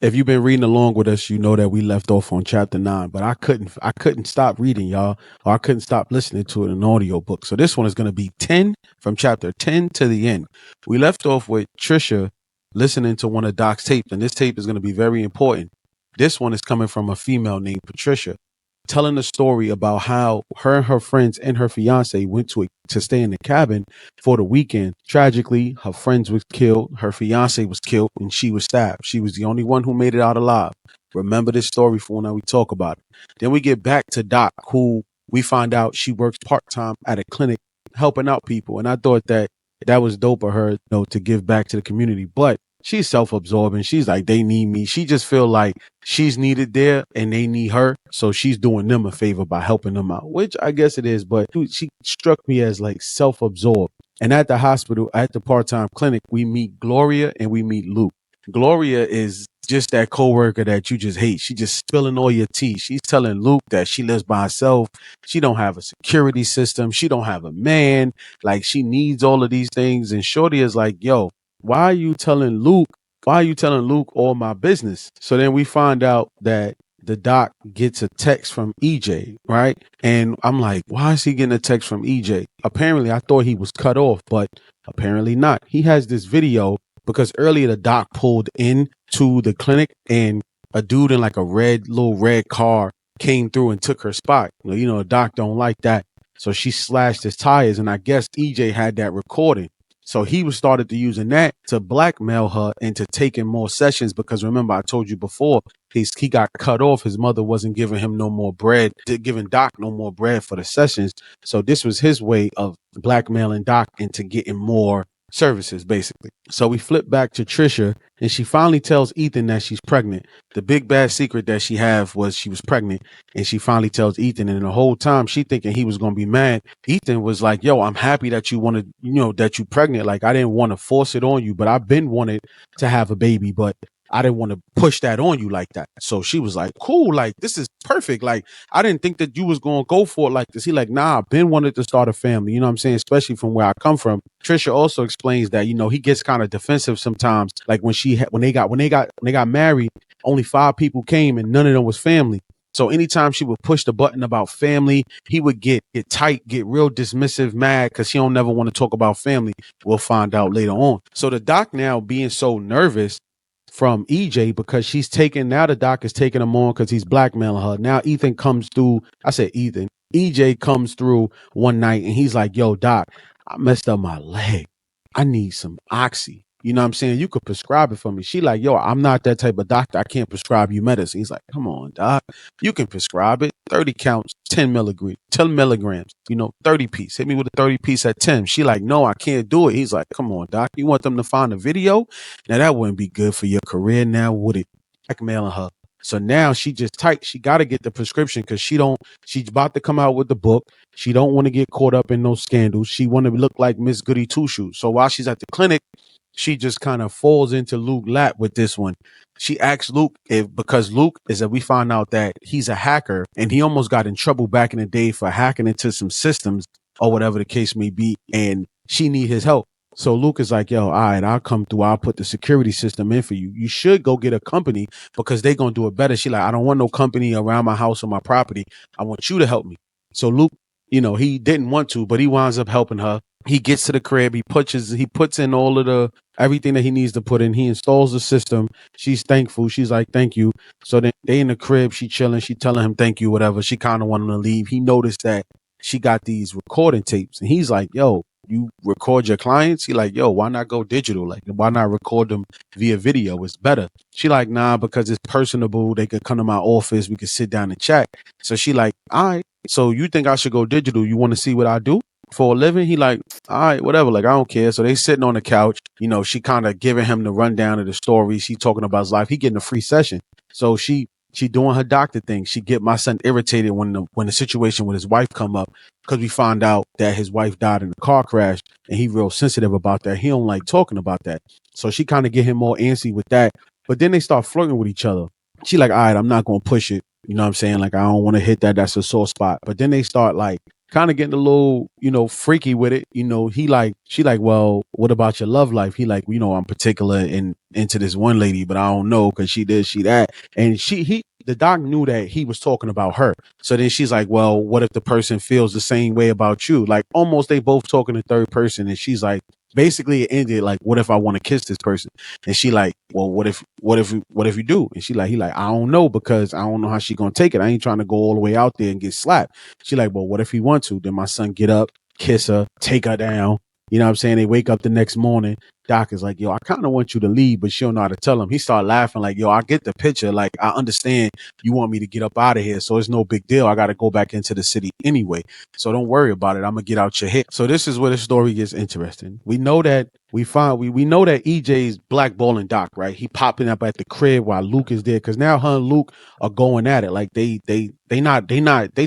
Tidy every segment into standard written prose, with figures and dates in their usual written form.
If you've been reading along with us, you know that we left off on chapter 9, but I couldn't stop reading, y'all, or I couldn't stop listening to it in an audio book. So this one is going to be 10 from chapter 10 to the end. We left off with Tricia listening to one of Doc's tapes, and this tape is going to be very important. This one is coming from a female named Patricia, telling a story about how her and her friends and her fiance went to stay in the cabin for the weekend. Tragically, her friends was killed, her fiance was killed, and she was stabbed. She was the only one who made it out alive. Remember this story for when we talk about it. Then we get back to Doc, who we find out she works part-time at a clinic helping out people. And I thought that was dope of her, to give back to the community. But she's self-absorbing. She's like, they need me. She just feel like she's needed there and they need her. So she's doing them a favor by helping them out, which I guess it is. But she struck me as like self-absorbed. And at the hospital, at the part-time clinic, we meet Gloria and we meet Luke. Gloria is just that coworker that you just hate. She just spilling all your tea. She's telling Luke that she lives by herself. She don't have a security system. She don't have a man. Like, she needs all of these things. And Shorty is like, yo, why are you telling Luke all my business? So then we find out that the doc gets a text from EJ, right? And I'm like, why is he getting a text from EJ? Apparently, I thought he was cut off, but apparently not. He has this video because earlier the doc pulled in to the clinic and a dude in like a little red car came through and took her spot. The doc don't like that. So she slashed his tires, and I guess EJ had that recording. So he was started to using that to blackmail her into taking more sessions, because remember, I told you before, he got cut off. His mother wasn't giving him no more bread, giving Doc no more bread for the sessions. So this was his way of blackmailing Doc into getting more services, basically. So we flip back to Tricia, and she finally tells Ethan that she's pregnant. The big bad secret that she had was she was pregnant, and she finally tells Ethan, and the whole time she thinking he was going to be mad. Ethan was like, yo, I'm happy that you wanted, that you pregnant. Like, I didn't want to force it on you, but I've been wanted to have a baby, but I didn't want to push that on you like that. So she was like, cool, like, this is perfect. Like, I didn't think that you was going to go for it like this. He like, nah, I've been wanted to start a family. You know what I'm saying? Especially from where I come from. Tricia also explains that, he gets kind of defensive sometimes. Like when they got married, only 5 people came and none of them was family. So anytime she would push the button about family, he would get tight, get real dismissive, mad, because he don't never want to talk about family. We'll find out later on. So the doc now being so nervous from EJ because the doc is taking him on because he's blackmailing her. Now Ethan comes through. I said Ethan. EJ comes through one night and he's like, yo, doc, I messed up my leg. I need some oxy. You know what I'm saying? You could prescribe it for me. She like, yo, I'm not that type of doctor. I can't prescribe you medicine. He's like, come on, doc. You can prescribe it. 30 counts, 10 milligrams, 30 piece. Hit me with a 30 piece at 10. She like, no, I can't do it. He's like, come on, doc. You want them to find a video? Now that wouldn't be good for your career now, would it? Blackmailing her. So now she just tight. She got to get the prescription because she's about to come out with the book. She don't want to get caught up in those scandals. She want to look like Miss Goody Two Shoes. So while she's at the clinic, she just kind of falls into Luke's lap with this one. She asks Luke because Luke is that we find out that he's a hacker and he almost got in trouble back in the day for hacking into some systems or whatever the case may be. And she need his help. So Luke is like, yo, all right, I'll come through. I'll put the security system in for you. You should go get a company because they're going to do it better. She like, I don't want no company around my house or my property. I want you to help me. So Luke, he didn't want to, but he winds up helping her. He gets to the crib. He puts in all of everything that he needs to put in. He installs the system. She's thankful. She's like, thank you. So then they in the crib. She chilling. She telling him thank you, whatever. She kind of wanted to leave. He noticed that she got these recording tapes, and he's like, yo, you record your clients? He like, yo, why not go digital? Like, why not record them via video? It's better. She like, nah, because it's personable. They could come to my office. We could sit down and chat. So she like, all right. So you think I should go digital? You want to see what I do for a living? He like, all right, whatever. Like, I don't care. So they sitting on the couch. She kind of giving him the rundown of the story. She talking about his life. He getting a free session. So she doing her doctor thing. She get my son irritated when the situation with his wife come up, because we find out that his wife died in a car crash and he real sensitive about that. He don't like talking about that. So she kind of get him more antsy with that. But then they start flirting with each other. She like, all right, I'm not going to push it. You know what I'm saying? Like, I don't want to hit that. That's a sore spot. But then they start like kind of getting a little, freaky with it. She like, well, what about your love life? He like, I'm particular and into this one lady, but I don't know because she this, she that. And the doc knew that he was talking about her. So then she's like, well, what if the person feels the same way about you? Like almost they both talking in third person. And she's like, basically it ended like, what if I want to kiss this person? And she like, well, what if you do? And he like, I don't know because I don't know how she gonna take it. I ain't trying to go all the way out there and get slapped. She like, well, what if he want to? Then my son get up, kiss her, take her down. You know what I'm saying? They wake up the next morning. Doc is like, yo, I kind of want you to leave, but she don't know how to tell him. He started laughing like, yo, I get the picture. Like, I understand you want me to get up out of here. So it's no big deal. I got to go back into the city anyway. So don't worry about it. I'm going to get out your head. So this is where the story gets interesting. We know that we know that EJ's blackballing Doc, right? He popping up at the crib while Luke is there. Cause now her and Luke are going at it. Like they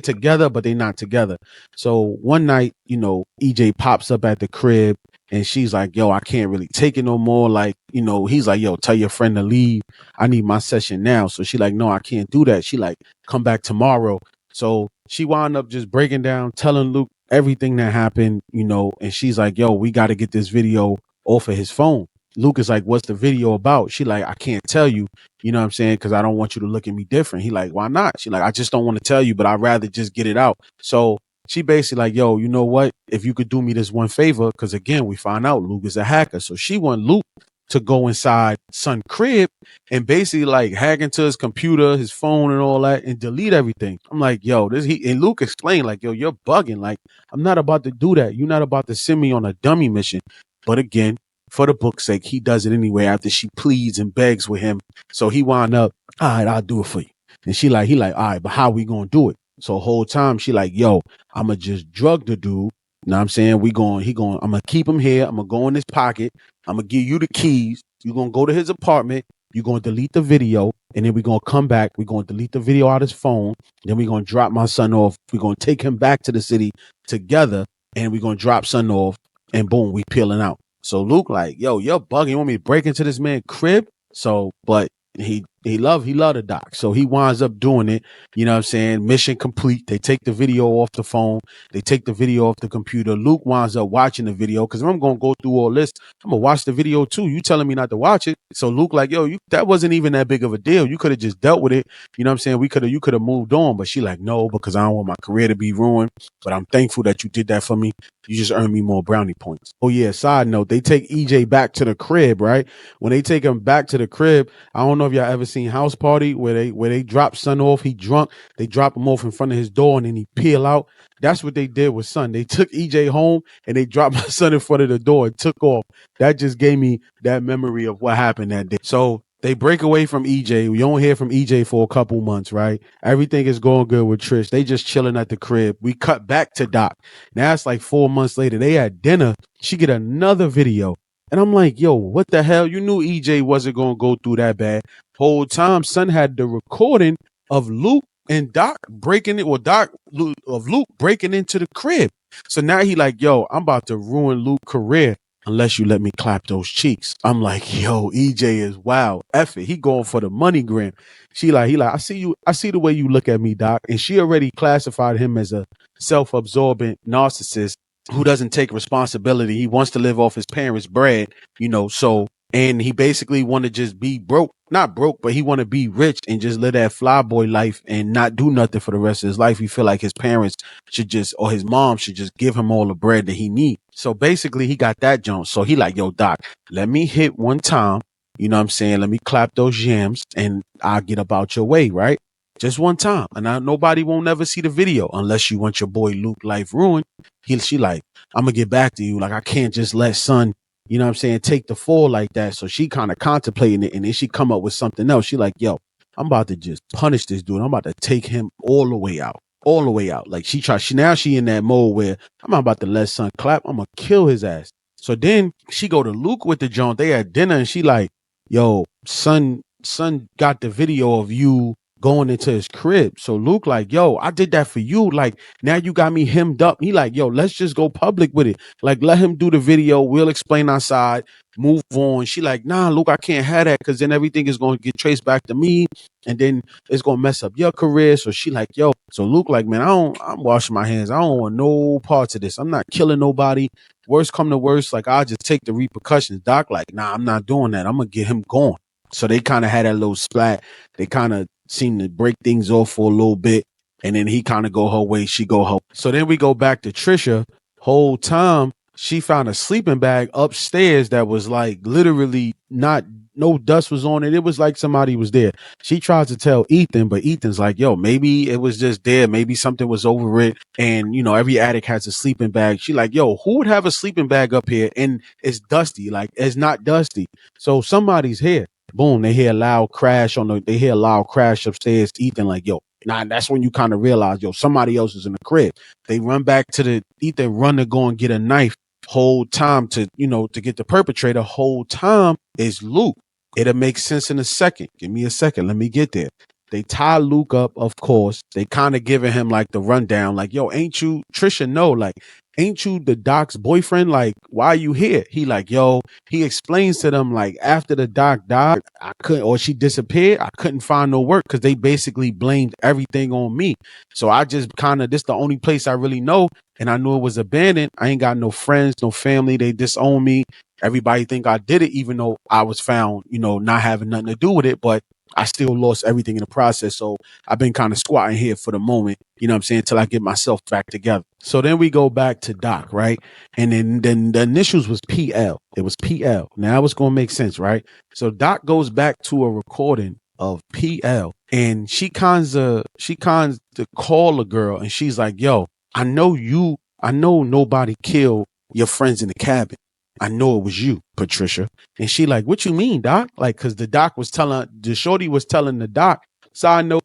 together, but they not together. So one night, EJ pops up at the crib and she's like, yo, I can't really take it no more. Like, he's like, yo, tell your friend to leave. I need my session now. So she like, no, I can't do that. She like, come back tomorrow. So she wound up just breaking down, telling Luke everything that happened, and she's like, yo, we got to get this video off of his phone. Luke is like, what's the video about? She like, I can't tell you, you know what I'm saying? Cause I don't want you to look at me different. He like, why not? She like, I just don't want to tell you, but I'd rather just get it out. So she basically like, yo, you know what? If you could do me this one favor, because again, we find out Luke is a hacker. So she want Luke to go inside son crib and basically like hack into his computer, his phone and all that and delete everything. I'm like, yo, and Luke explained like, yo, you're bugging. Like, I'm not about to do that. You're not about to send me on a dummy mission. But again, for the book's sake, he does it anyway after she pleads and begs with him. So he wound up, all right, I'll do it for you. And he like, all right, but how we gonna do it? So whole time she like, yo, I'ma just drug the dude. You know what I'm saying? I'm gonna keep him here. I'm gonna go in his pocket. I'm gonna give you the keys. You're gonna go to his apartment. You're gonna delete the video. And then we're gonna come back. We're gonna delete the video out of his phone. Then we're gonna drop my son off. We're gonna take him back to the city together. And we're gonna drop son off. And boom, we peeling out. So Luke like, yo, you're bugging. You want me to break into this man's crib? So, but he loved the doc. So he winds up doing it. You know what I'm saying? Mission complete. They take the video off the phone. They take the video off the computer. Luke winds up watching the video. Cause if I'm going to go through all this, I'm going to watch the video too. You telling me not to watch it. So Luke like, yo, that wasn't even that big of a deal. You could have just dealt with it. You know what I'm saying? You could have moved on, but she like, no, because I don't want my career to be ruined, but I'm thankful that you did that for me. You just earned me more brownie points. Oh yeah. Side note, they take EJ back to the crib, right? When they take him back to the crib, I don't know if y'all ever seen House Party where they drop son off. He drunk. They drop him off in front of his door and then he peel out. That's what they did with son. They took EJ home and they dropped my son in front of the door and took off. That just gave me that memory of what happened that day. So they break away from EJ. We don't hear from EJ for a couple months, right? Everything is going good with Trish. They just chilling at the crib. We cut back to Doc. Now it's like 4 months later. They had dinner. She get another video. And I'm like, yo, what the hell? You knew EJ wasn't going to go through that bad. Whole time, son had the recording of Luke and Doc breaking it, of Luke breaking into the crib. So now he like, yo, I'm about to ruin Luke's career unless you let me clap those cheeks. I'm like, yo, EJ is wild. F it. He going for the money gram. He like, I see the way you look at me, Doc. And she already classified him as a self-absorbent narcissist who doesn't take responsibility. He wants to live off his parents' bread, so, and he basically want to just be broke, not broke, but he want to be rich and just live that flyboy life and not do nothing for the rest of his life. He feel like his parents or his mom should just give him all the bread that he need. So basically he got that junk. So he like, yo, Doc, let me hit one time. You know what I'm saying? Let me clap those yams and I'll get about your way, right? Just one time. And nobody won't never see the video unless you want your boy Luke life ruined. She like, I'm going to get back to you. Like, I can't just let son, you know what I'm saying, take the fall like that. So she kind of contemplating it. And then she come up with something else. She like, yo, I'm about to just punish this dude. I'm about to take him all the way out. Like she in that mode where I'm about to let son clap. I'm going to kill his ass. So then she go to Luke with the joint. They had dinner and she like, yo, son got the video of you going into his crib. So Luke like, yo, I did that for you. Like, now you got me hemmed up. He like, yo, let's just go public with it. Like, let him do the video. We'll explain our side. Move on. She like, nah, Luke, I can't have that because then everything is going to get traced back to me. And then it's going to mess up your career. So she like, yo. So Luke like, man, I'm washing my hands. I don't want no parts of this. I'm not killing nobody. Worst come to worst, like, I'll just take the repercussions. Doc like, nah, I'm not doing that. I'm going to get him gone. So they kind of had that little splat. They kind of seemed to break things off for a little bit. And then he kind of go her way, she go her. So then we go back to Tricia. Whole time, she found a sleeping bag upstairs that was like literally not, no dust was on it. It was like somebody was there. She tries to tell Ethan, but Ethan's like, yo, maybe it was just there. Maybe something was over it. And, you know, every addict has a sleeping bag. She like, yo, who would have a sleeping bag up here? And it's dusty. Like, it's not dusty. So somebody's here. Boom, they hear a loud crash upstairs. Ethan like, yo, nah, that's when you kind of realize, yo, somebody else is in the crib. They run back to Ethan run to go and get a knife. Whole time to get the perpetrator. Whole time is Luke. It'll make sense in a second. Give me a second. Let me get there. They tie Luke up, of course. They kind of giving him like the rundown, like, yo, ain't you Tricia? No, like, ain't you the doc's boyfriend? Like, why are you here? He like, yo, he explains to them, like, after the doc died, she disappeared, I couldn't find no work because they basically blamed everything on me. So I just this the only place I really know. And I knew it was abandoned. I ain't got no friends, no family. They disown me. Everybody think I did it, even though I was found, not having nothing to do with it. But I still lost everything in the process. So I've been kind of squatting here for the moment, you know what I'm saying, till I get myself back together. So then we go back to Doc, right? And then the initials was PL. It was PL. Now it's going to make sense, right? So Doc goes back to a recording of PL, and she cons to call a girl, and she's like, yo, I know nobody killed your friends in the cabin. I know it was you, Patricia. And she like, what you mean, Doc? Like, cause the shorty was telling the Doc. Side note,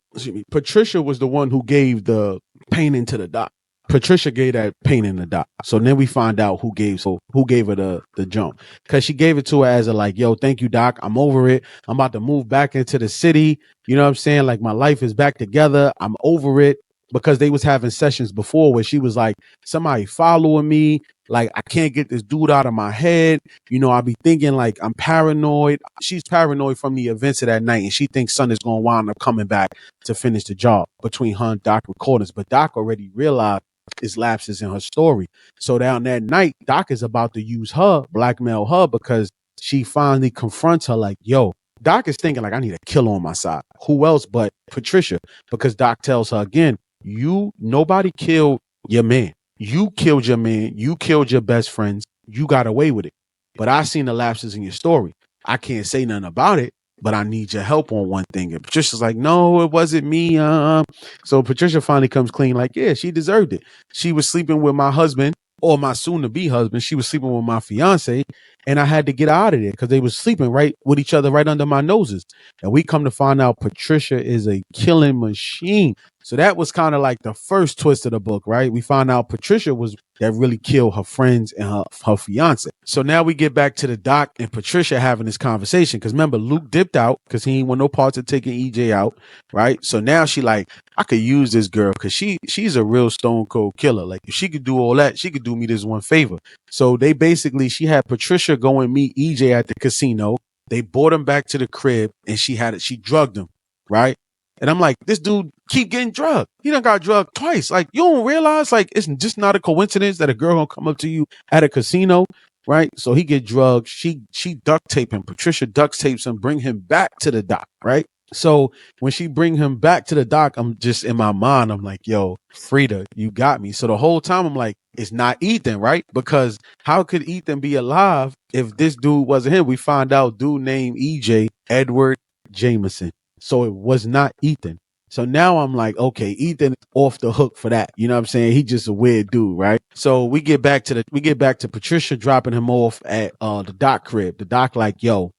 Patricia was the one who gave the painting to the Doc. Patricia gave that painting to the Doc. So then we find out who gave her the jump. Cause she gave it to her as a like, yo, thank you, Doc. I'm over it. I'm about to move back into the city. You know what I'm saying? Like, my life is back together. I'm over it. Because they was having sessions before where she was like, somebody following me. Like, I can't get this dude out of my head. I be thinking like I'm paranoid. She's paranoid from the events of that night. And she thinks Son is going to wind up coming back to finish the job between her and Doc recordings. But Doc already realized his lapses in her story. So down that night, Doc is about to use her, blackmail her, because she finally confronts her like, yo, Doc is thinking like, I need a killer on my side. Who else but Patricia? Because Doc tells her again, nobody killed your man. You killed your man. You killed your best friends. You got away with it. But I seen the lapses in your story. I can't say nothing about it, but I need your help on one thing. And Patricia's like, no, it wasn't me. So Patricia finally comes clean like, yeah, she deserved it. She was sleeping with my husband, or my soon-to-be husband. She was sleeping with my fiance, and I had to get out of there because they was sleeping right with each other right under my noses. And we come to find out Patricia is a killing machine. So that was kind of like the first twist of the book, right? We found out Patricia was that really killed her friends and her fiance. So now we get back to the Doc and Patricia having this conversation. Because remember, Luke dipped out because he ain't want no parts of taking EJ out, right? So now she like, I could use this girl because she's a real stone cold killer. Like, if she could do all that, she could do me this one favor. So she had Patricia go and meet EJ at the casino. They brought him back to the crib and she drugged him, right? And I'm like, this dude keep getting drugged. He done got drugged twice. Like, you don't realize, like, it's just not a coincidence that a girl gonna come up to you at a casino, right? So he get drugged. She duct tape him. Patricia duct tapes him, bring him back to the Doc, right? So when she bring him back to the Doc, I'm just in my mind, I'm like, yo, Freida, you got me. So the whole time I'm like, it's not Ethan, right? Because how could Ethan be alive if this dude wasn't him? We find out dude named EJ, Edward Jameson. So it was not Ethan. So now I'm like, okay, Ethan off the hook for that. You know what I'm saying? He just a weird dude, right? So we get back to Patricia dropping him off at the Doc crib. The Doc like, yo,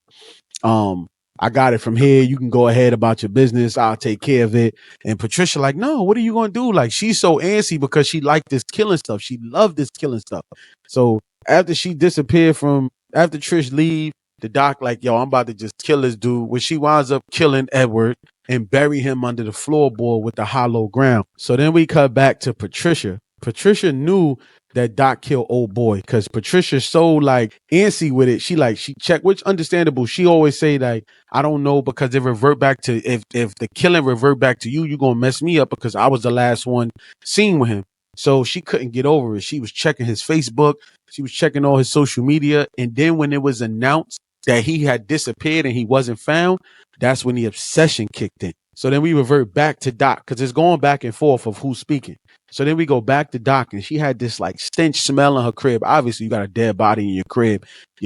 I got it from here. You can go ahead about your business. I'll take care of it. And Patricia like, no, what are you going to do? Like, she's so antsy because she liked this killing stuff. She loved this killing stuff. So after Trish leave, the Doc like, yo, I'm about to just kill this dude. When she winds up killing Edward, and bury him under the floorboard with the hollow ground. So then we cut back to Patricia. Patricia knew that Doc killed old boy because Patricia's so like antsy with it. She checked, which understandable. She always say like, I don't know, because it revert back to if the killing revert back to you, you're gonna mess me up because I was the last one seen with him. So she couldn't get over it. She was checking his Facebook, she was checking all his social media, and then when it was announced that he had disappeared and he wasn't found, that's when the obsession kicked in. So then we revert back to Doc because it's going back and forth of who's speaking. So then we go back to Doc, and she had this like stench smell in her crib. Obviously, you got a dead body in your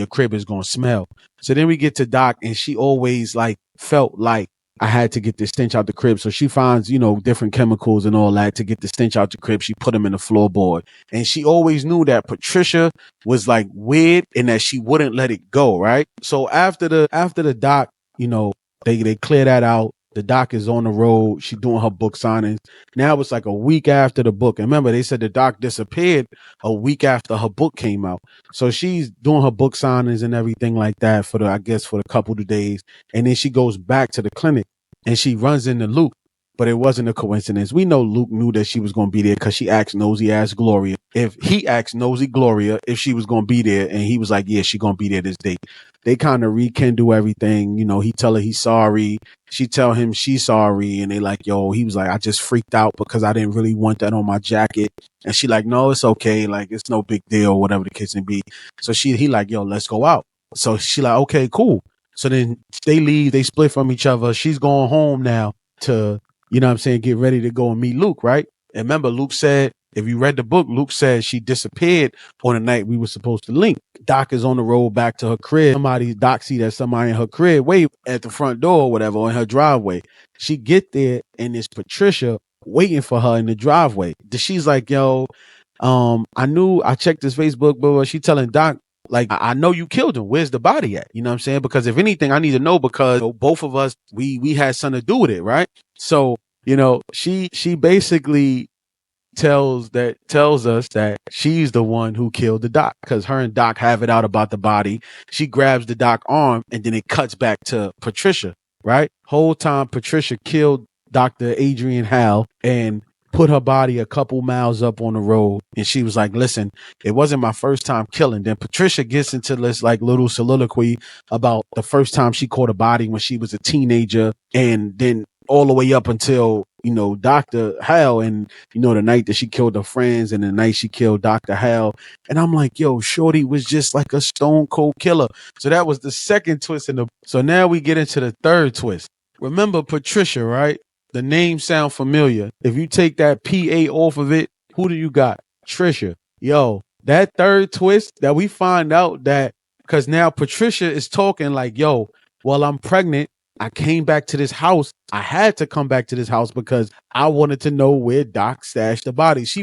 crib is gonna smell. So then we get to Doc, and she always like felt like I had to get this stench out the crib. So she finds, different chemicals and all that to get the stench out the crib. She put them in the floorboard, and she always knew that Patricia was like weird and that she wouldn't let it go. Right. So after the Doc, they clear that out. The Doc is on the road. She doing her book signings. Now it's like a week after the book. And remember, they said the Doc disappeared a week after her book came out. So she's doing her book signings and everything like that for the couple of days. And then she goes back to the clinic and she runs into Luke. But it wasn't a coincidence. We know Luke knew that she was going to be there because he asked nosy ass Gloria if she was going to be there. And he was like, yeah, she's going to be there this day. They kind of rekindle everything. He tell her he's sorry. She tell him she's sorry. And they like, he was like, I just freaked out because I didn't really want that on my jacket. And she like, no, it's okay. Like, it's no big deal, whatever the case may be. So he like, let's go out. So she like, okay, cool. So then they leave, they split from each other. She's going home now to, get ready to go and meet Luke, right? And remember, Luke said, if you read the book, Luke said she disappeared on the night we were supposed to link. Doc is on the road back to her crib. Doc see that somebody in her crib wait at the front door or whatever, or in her driveway. She get there and it's Patricia waiting for her in the driveway. She's like, I checked his Facebook, but she telling Doc, like, I know you killed him. Where's the body at? You know what I'm saying? Because if anything, I need to know because both of us, we had something to do with it, right? So, she basically tells us that she's the one who killed the Doc because her and Doc have it out about the body. She grabs the Doc arm and then it cuts back to Patricia, right? Whole time Patricia killed Dr. Adrian Hal and put her body a couple miles up on the road. And she was like, listen, it wasn't my first time killing. Then Patricia gets into this like little soliloquy about the first time she caught a body when she was a teenager. And then all the way up until, Dr. Hal and, the night that she killed her friends and the night she killed Dr. Hal. And I'm like, shorty was just like a stone cold killer. So that was the second twist so now we get into the third twist. Remember Patricia, right? The name sound familiar. If you take that PA off of it, who do you got? Tricia. That third twist that we find out that because now Patricia is talking like, well, I'm pregnant. I came back to this house. I had to come back to this house because I wanted to know where Doc stashed the body. She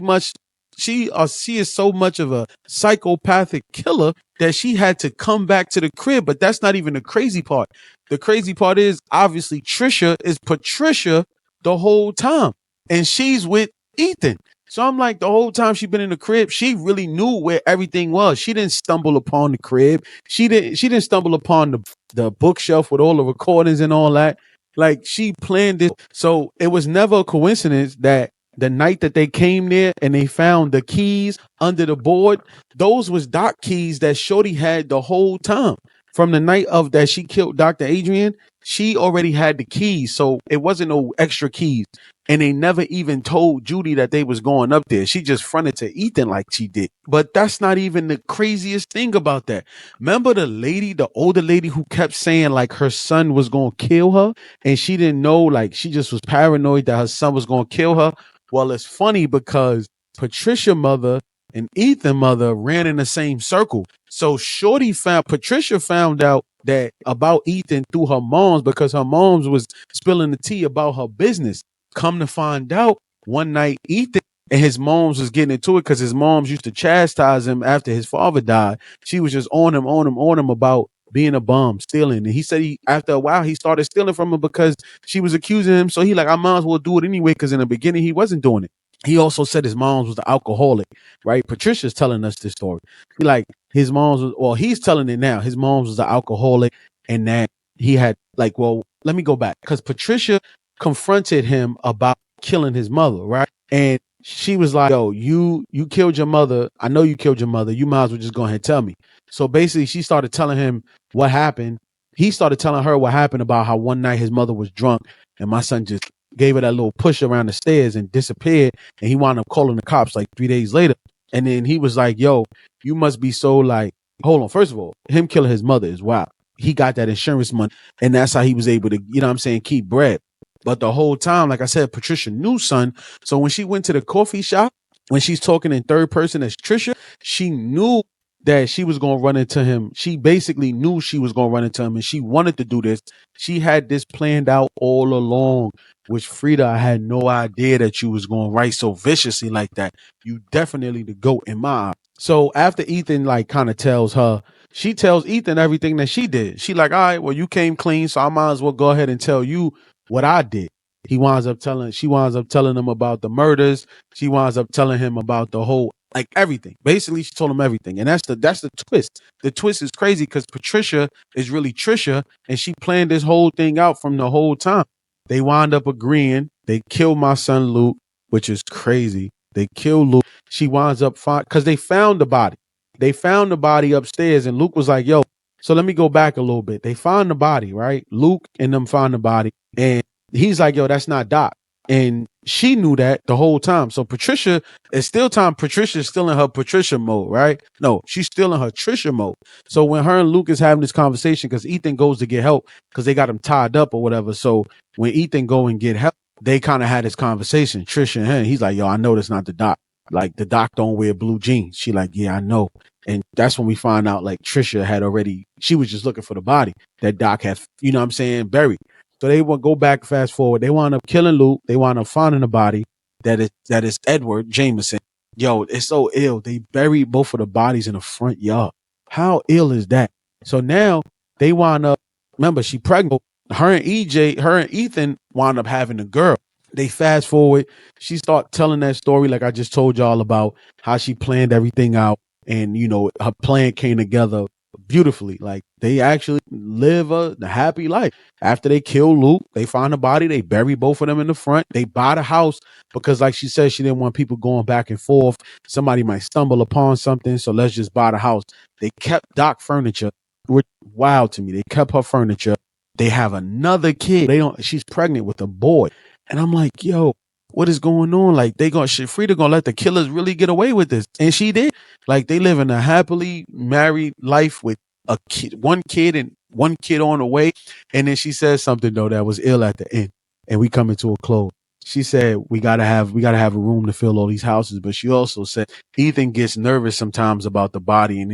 is so much of a psychopathic killer that she had to come back to the crib. But that's not even the crazy part. The crazy part is obviously Tricia is Patricia the whole time, and she's with Ethan. So I'm like, the whole time she been in the crib, she really knew where everything was. She didn't stumble upon the crib. She didn't stumble upon the bookshelf with all the recordings and all that. Like, she planned it. So it was never a coincidence that the night that they came there and they found the keys under the board, those was Doc keys that Shorty had the whole time. From the night of that she killed Dr. Adrian, she already had the keys. So it wasn't no extra keys. And they never even told Judy that they was going up there. She just fronted to Ethan like she did. But that's not even the craziest thing about that. Remember the older lady who kept saying like her son was going to kill her? And she didn't know, like she just was paranoid that her son was going to kill her. Well, it's funny because Patricia mother and Ethan mother ran in the same circle. So Patricia found out that about Ethan through her moms because her moms was spilling the tea about her business. Come to find out, one night Ethan and his moms was getting into it because his moms used to chastise him after his father died. She was just on him about being a bum, stealing. And he said after a while he started stealing from her because she was accusing him. So he like, I might as well do it anyway because in the beginning he wasn't doing it. He also said his mom was the alcoholic, right? Patricia's telling us this story. Like his mom's was, well, he's telling it now. His mom's was the alcoholic and that he had like, well, let me go back because Patricia confronted him about killing his mother, right? And she was like, yo, you killed your mother. I know you killed your mother. You might as well just go ahead and tell me. So basically she started telling him what happened. He started telling her what happened about how one night his mother was drunk and my son just gave her that little push around the stairs and disappeared. And he wound up calling the cops like 3 days later. And then he was like, yo, you must be so like, hold on. First of all, him killing his mother is wild. He got that insurance money and that's how he was able to, you know what I'm saying, keep bread. But the whole time, like I said, Patricia knew son. So when she went to the coffee shop, when she's talking in third person as Tricia, she knew that she was going to run into him. She basically knew she was going to run into him and she wanted to do this. She had this planned out all along, which Freida, I had no idea that you was going to write so viciously like that. You definitely the GOAT in my eyes. So after Ethan like kind of tells her, she tells Ethan everything that she did. She like, all right, well, you came clean, so I might as well go ahead and tell you what I did. She winds up telling him about the murders. She winds up telling him about the whole, like everything. Basically, she told him everything. And that's the twist. The twist is crazy because Patricia is really Tricia and she planned this whole thing out from the whole time. They wind up agreeing. They kill my son Luke, which is crazy. They kill Luke. She winds up fine because they found the body. They found the body upstairs and Luke was like, yo, so let me go back a little bit. They find the body, right? Luke and them find the body. And he's like, yo, that's not Doc. And she knew that the whole time. So Patricia is still in her Patricia mode, right? No, she's still in her Tricia mode. So when her and Luke is having this conversation, because Ethan goes to get help because they got him tied up or whatever. So when Ethan go and get help, they kind of had this conversation, Tricia and him. He's like, yo, I know that's not the Doc. Like the Doc don't wear blue jeans. She like, yeah, I know. And that's when we find out like Tricia had already, she was just looking for the body that Doc had, you know what I'm saying, buried. So they will go back, fast forward. They wind up killing Luke. They wind up finding the body that is Edward Jameson. Yo, it's so ill. They buried both of the bodies in the front yard. How ill is that? So now they wind up, remember, she pregnant. Her and Ethan wound up having a girl. They fast forward. She start telling that story like I just told y'all about how she planned everything out. And, you know, her plan came together beautifully. Like they actually live a happy life. After they kill Luke, they find the body. They bury both of them in the front. They buy the house because, like she said, she didn't want people going back and forth. Somebody might stumble upon something. So let's just buy the house. They kept Doc furniture, which was wild to me. They kept her furniture. They have another kid. She's pregnant with a boy. And I'm like, yo, what is going on? Like Freida gonna let the killers really get away with this. And she did. Like they live in a happily married life with a kid, one kid and one kid on the way. And then she said something though that was ill at the end. And we come into a close. She said, we gotta have a room to fill all these houses. But she also said Ethan gets nervous sometimes about the body and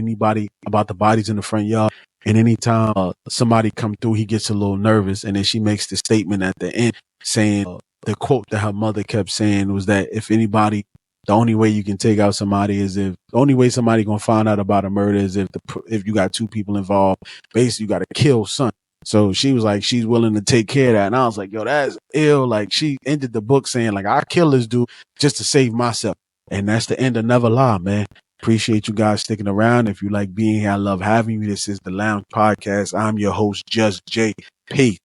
about the bodies in the front yard. And anytime somebody come through, he gets a little nervous. And then she makes the statement at the end saying, the quote that her mother kept saying was that if anybody, the only way you can take out somebody is the only way somebody gonna find out about a murder is if you got two people involved. Basically, you got to kill son. So she was like, she's willing to take care of that. And I was like, yo, that's ill. Like she ended the book saying like, I kill this dude just to save myself. And that's the end of Never Lie, man. Appreciate you guys sticking around. If you like being here, I love having you. This is the Lounge Podcast. I'm your host, Just J. Peace.